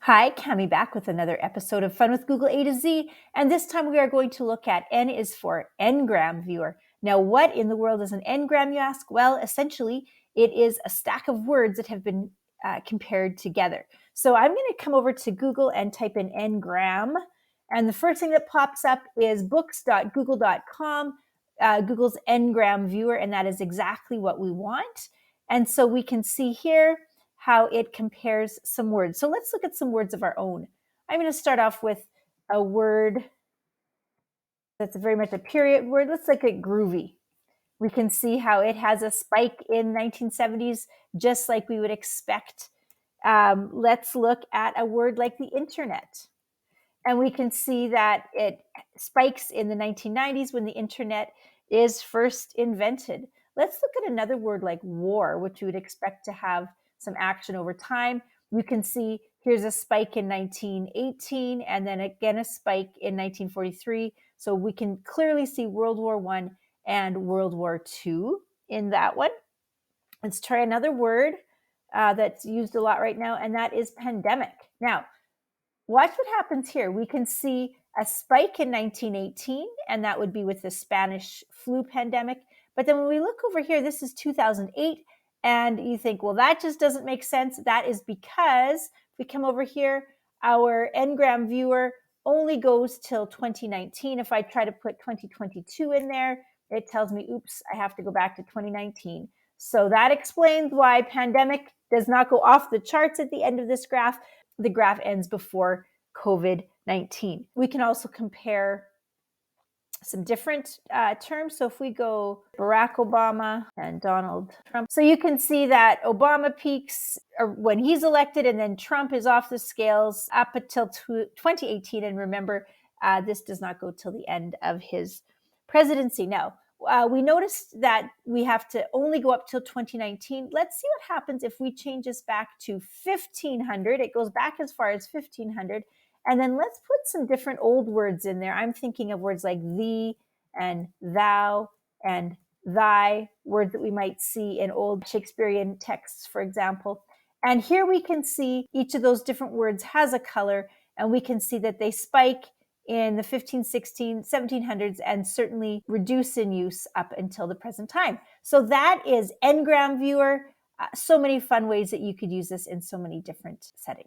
Hi, Cami back with another episode of Fun with Google A to Z, and this time we are going to look at N is for Ngram Viewer. Now, what in the world is an Ngram, you ask? Well, essentially, it is a stack of words that have been compared together. So I'm going to come over to Google and type in Ngram, and the first thing that pops up is books.google.com, Google's Ngram Viewer, and that is exactly what we want. And so we can see here how it compares some words. So let's look at some words of our own. I'm going to start off with a word that's very much a period word. Let's look at groovy. We can see how it has a spike in 1970s, just like we would expect. Let's look at a word like the internet. And we can see that it spikes in the 1990s when the internet is first invented. Let's look at another word like war, which we would expect to have some action over time. You can see here's a spike in 1918 and then again a spike in 1943. So we can clearly see World War I and World War II in that one. Let's try another word that's used a lot right now, and that is pandemic. Now, watch what happens here. We can see a spike in 1918, and that would be with the Spanish flu pandemic. But then when we look over here, this is 2008, and you think, well, that just doesn't make sense. That is because if we come over here, our Ngram Viewer only goes till 2019. If I try to put 2022 in there, it tells me, oops, I have to go back to 2019. So that explains why pandemic does not go off the charts at the end of this graph. The graph ends before COVID-19. We can also compare some different terms. So if we go Barack Obama and Donald Trump, so you can see that Obama peaks when he's elected, and then Trump is off the scales up until 2018. And remember, this does not go till the end of his presidency. Now, we noticed that we have to only go up till 2019. Let's see what happens if we change this back to 1500. It goes back as far as 1500. And then let's put some different old words in there. I'm thinking of words like thee and thou and thy, words that we might see in old Shakespearean texts, for example. And here we can see each of those different words has a color, and we can see that they spike in the 1516, 1700s, and certainly reduce in use up until the present time. So that is Ngram Viewer. So many fun ways that you could use this in so many different settings.